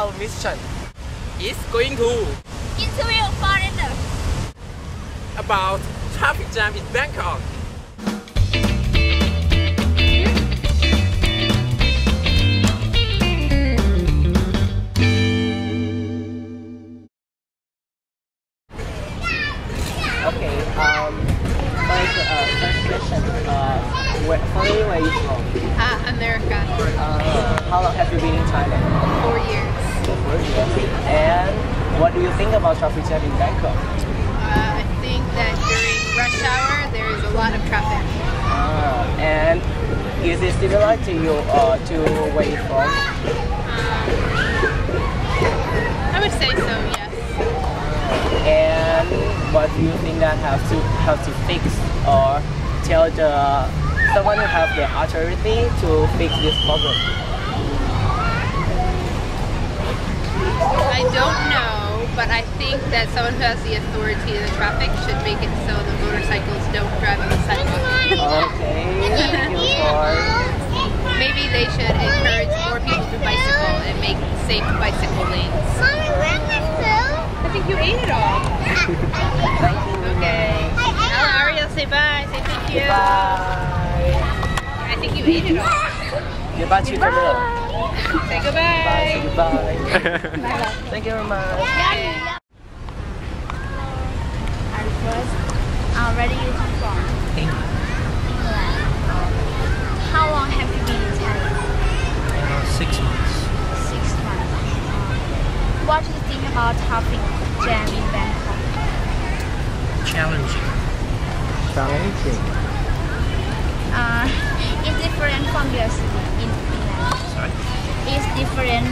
our mission is going to interview foreigners about traffic jam in Bangkok. Okay, first question, where are you from? America. How long have you been in Thailand? 4 years. 4 years. And what do you think about traffic jam in Bangkok? I think that during rush hour there is a lot of traffic. And is it similar to you to where you're from? I would say so, yes. And what do you think that have to fix or tell someone who have the authority to fix this problem? I don't know, but I think that someone who has the authority in the traffic should make it so the motorcycles don't drive on the sidewalk. Okay, thank you for... Maybe they should encourage more people to bicycle and make safe bicycle lanes. I think you ate it all. Thank you. Okay. Now Ariel, say bye. Say thank you. Bye. I think you ate it all. Goodbye to Camilla. Say goodbye. Bye. Say goodbye. Thank you very much. First, where do you come from? England. How long have you been in Thailand? 6 months. 6 months. What do you think about traffic jam in Bangkok? Challenging. It's different from your city in Finland. Sorry? It's different.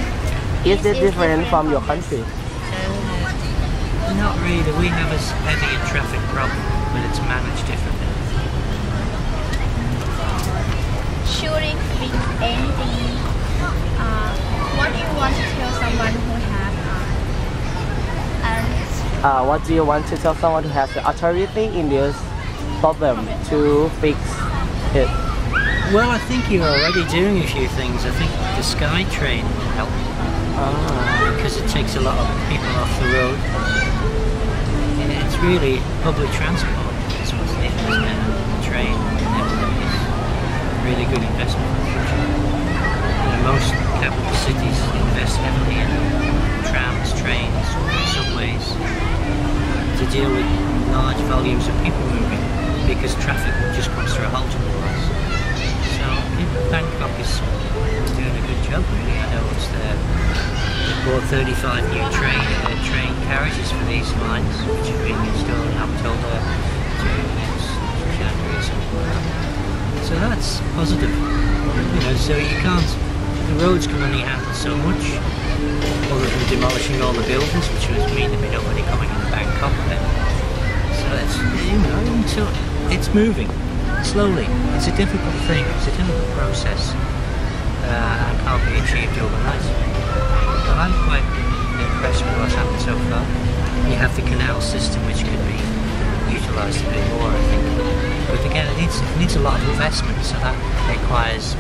Is it different from your country? Not really. We have as heavy a traffic problem, but it's managed differently. Should it fix anything? What do you want to tell someone who has what do you want to tell someone who has the authority in this problem to fix it? Well, I think you're already doing a few things. I think the Sky Train will help because it takes a lot of people off the road. It's really public transport is what's needed, isn't it? The train and everything is a really good investment for the future. Most capital cities invest heavily in trams, trains, subways to deal with large volumes of people moving because traffic just comes to a halt otherwise. So Bangkok is doing a good job really. I know they bought 35 new train carriages for these lines which are being installed in October to January or something like that. So that's positive. So you can't, the roads can only handle so much other than demolishing all the buildings, which would mean there'd be nobody coming into Bangkok then. So it's moving slowly. It's a difficult thing, it's a difficult process and can't be achieved overnight. But I'm quite impressed with what's happened so far. You have the canal system which could be utilised a bit more, I think. But again, it needs a lot of investment, so that requires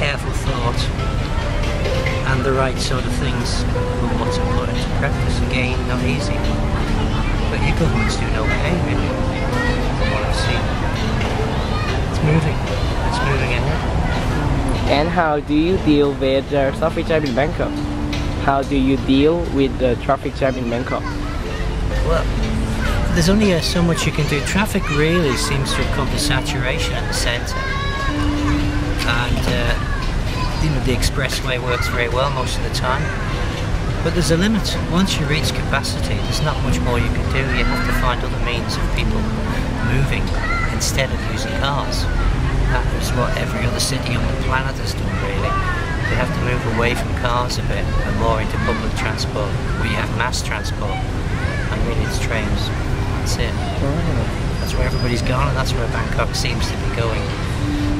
careful thought and the right sort of things for what to put into practice. Again, not easy. But your government's doing okay, really, from what I've seen. It's moving ahead. And how do you deal with the traffic jam in Bangkok? How do you deal with the traffic jam in Bangkok? Well, there's only so much you can do. Traffic really seems to have come to saturation in the centre. And the expressway works very well most of the time. But there's a limit. Once you reach capacity, there's not much more you can do. You have to find other means of people moving instead of using cars. That is what every other city on the planet has done, really. They have to move away from cars a bit and more into public transport, where you have mass transport, and really it's trains. That's it. That's where everybody's gone, and that's where Bangkok seems to be going.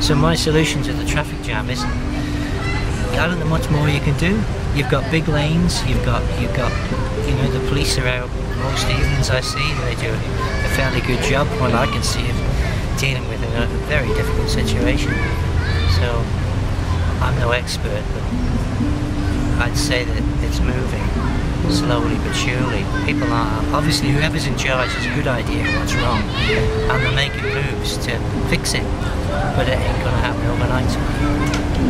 So my solution to the traffic jam is, I don't know much more you can do. You've got big lanes, you've got the police are out most evenings I see, and they do a fairly good job, what I can see, of dealing with a very difficult situation. So I'm no expert, but I'd say that it's moving slowly but surely. People are, obviously whoever's in charge has a good idea what's wrong, and they're making moves to fix it, but it ain't gonna happen overnight.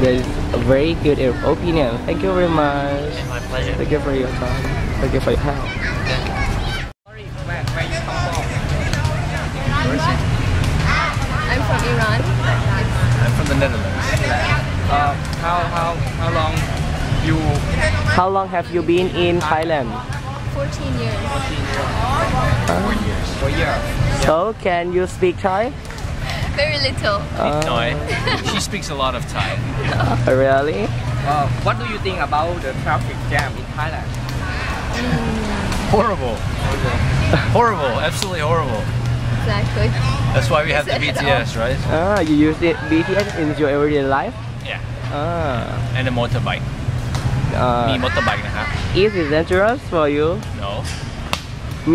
That is a very good opinion. Thank you very much. My pleasure. Thank you for your time. Thank you for your help. Sorry, where you come from? I'm from Iran. I'm from the Netherlands. How long have you been in Thailand? 14 years. 4 years. So can you speak Thai? Very little. She speaks a lot of Thai. Really? What do you think about the traffic jam in Thailand? Horrible. Horrible. Absolutely horrible. Exactly. That's why we have the BTS, right? You use it BTS in your everyday life? Yeah. Ah. And a motorbike. Me motorbike นะครับ Is it dangerous for you? No.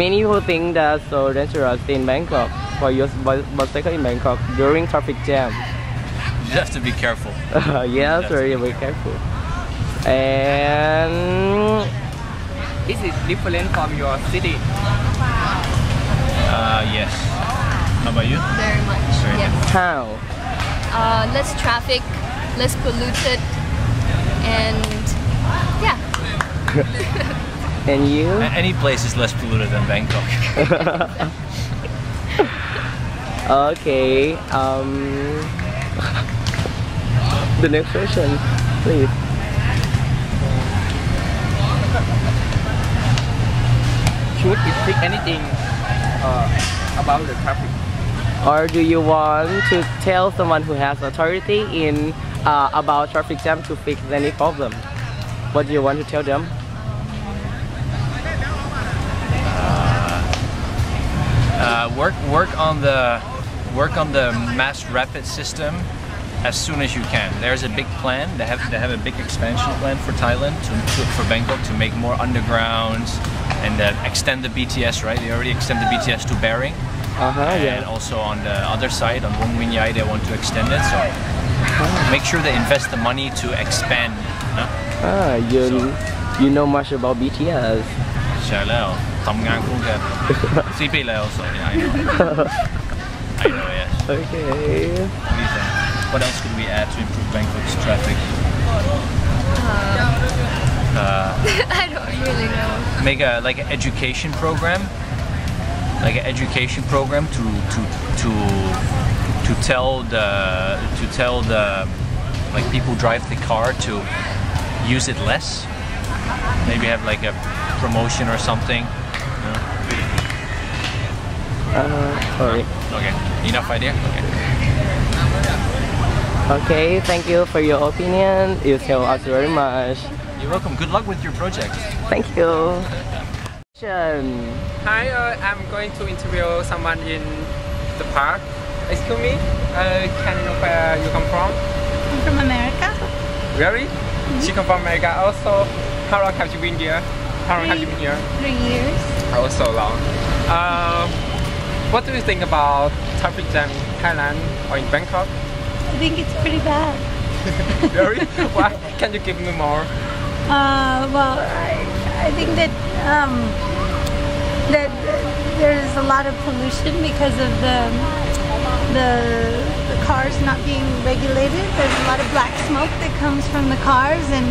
Many people think that's so dangerous in Bangkok for use bicycle in Bangkok during traffic jam. You have to be careful. Yes, very careful. And Is it different from your city? Yes. How about you? Very much. Very Yes. how? Less traffic, less polluted, and yeah. And you? Any place is less polluted than Bangkok. Okay. The next question, please. Should we pick anything about the traffic? Or do you want to tell someone who has authority in about traffic jam to fix any problem? What do you want to tell them? Work on the mass rapid system as soon as you can. There's a big plan. They have a big expansion plan for Thailand for Bangkok to make more undergrounds and extend the BTS. Right? They already extend the BTS to Bering. And Yeah. also on the other side, on Wong Win Yai, they want to extend it. So make sure they invest the money to expand. You know much about BTS. ใช่แล้วทำงานคู่กัน4 ปีแล้ว so yeah, I know yes. Okay. What do you think? What else could we add to improve Bangkok's traffic? I don't really know. Make a like an education program, to tell the like people who drive the car to use it less. Maybe have like a promotion or something. Sorry. Okay, enough idea. Okay. Okay, thank you for your opinion. You tell us very much. You're welcome. Good luck with your project. Thank you. Hi, I'm going to interview someone in the park. Excuse me, can you know where you come from? I'm from America. Really? She come from America also. How long have you been here? How long have you been here? 3 years. Oh, so long. What do you think about traffic jam in Thailand or in Bangkok? I think it's pretty bad. Really? Why? Can you give me more? Well, I think that that there's a lot of pollution because of the cars not being regulated. There's a lot of black smoke that comes from the cars, and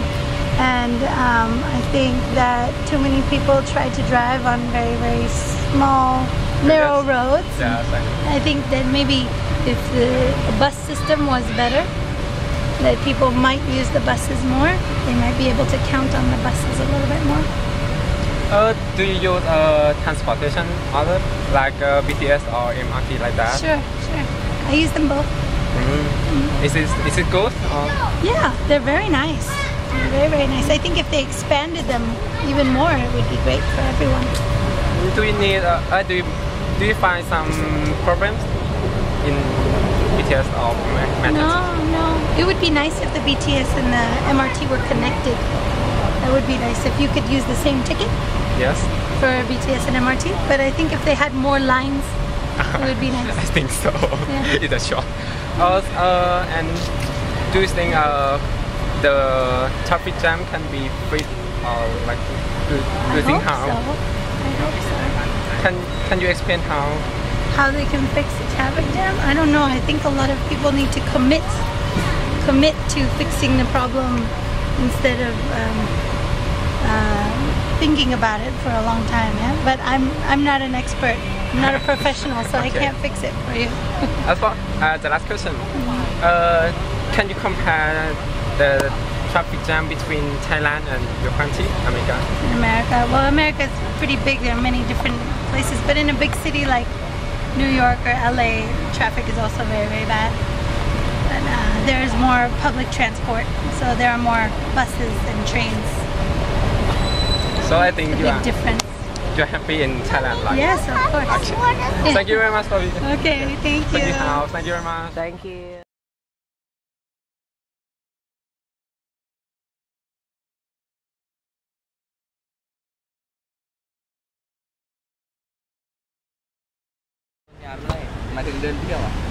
I think that too many people try to drive on very small, narrow roads. Yeah, I think that maybe if the bus system was better, that people might use the buses more. They might be able to count on the buses a little bit more. Do you use transportation other like BTS or MRT like that? Sure. I use them both. Is it good? Yeah, they're very nice. They're very nice. I think if they expanded them even more, it would be great for everyone. Do you need? Do you find some problems in BTS or methods? No. It would be nice if the BTS and the MRT were connected. That would be nice if you could use the same ticket Yes. for BTS and MRT. But I think if they had more lines, it would be nice. I think so. Yeah. It's a short. And do you think the traffic jam can be fixed, or like do you think how? I hope so. Can you explain How they can fix the traffic jam? I don't know. I think a lot of people need to commit to fixing the problem instead of thinking about it for a long time. Yeah, but I'm not an expert. I'm not a professional, so I can't fix it for you. As for the last question, can you compare the traffic jam between Thailand and your country, America? In America, well, America is pretty big. There are many different places, but in a big city like New York or LA, traffic is also very, very bad. But there's more public transport, so there are more buses and trains. So I think Big difference. you're happy in Thailand, right? Yes, of course. Okay. Thank you very much for visiting. Okay, thank you. Thank you very much. Thank you.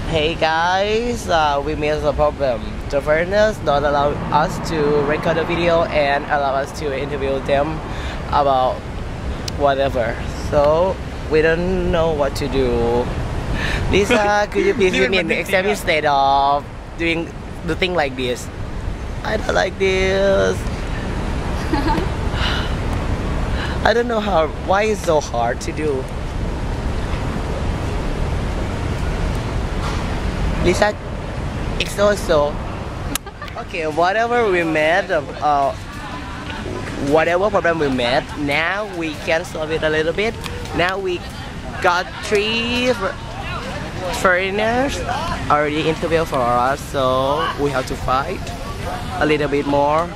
Hey guys, we missed a problem. The foreigners don't allow us to record a video and allow us to interview them about whatever. So we don't know what to do. Lisa, could you please give me an example instead of doing the thing like this? I don't like this. I don't know why it's so hard to do. Lisa, it's also okay. Whatever we made, whatever problem we made, now we can solve it a little bit. Now we got 3 foreigners already interviewed for us, so we have to fight a little bit more.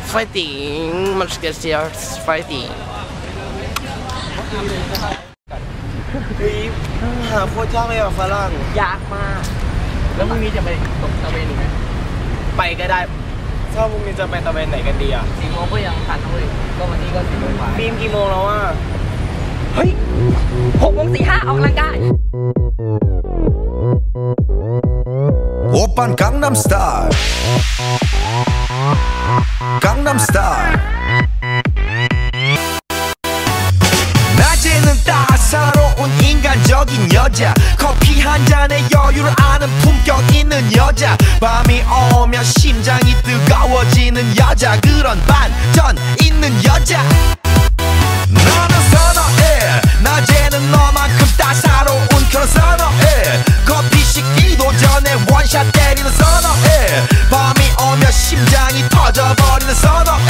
Fighting, much easier fighting. หาโคตรยากเลยอ่ะฝรั่งยากมากแล้วพรุ่งนี้จะไปตกตะเวนอีกไหมไปก็ได้ถ้าพรุ่งนี้จะไปตะเวนไหนกันดีอ่ะ4 โมงก็ยังทันเลยก็วันนี้ก็4 โมงกว่าบีมกี่โมงแล้วอ่ะเฮ้ย6 โมง 45ออกกำลังกาย 오빤 강남스타일 강남스타일 낮에는 따사로운 인간적인 여자 커피 한 잔에 여유를 아는 품격 있는 여자 밤이 오면 심장이 뜨거워지는 여자 그런 반전 있는 여자 너는 선어해 낮에는 너만큼 따사로운 그런 선어해 커피 식기도 전에 원샷 때리는 선어해 밤이 오면 심장이 터져버리는 선어해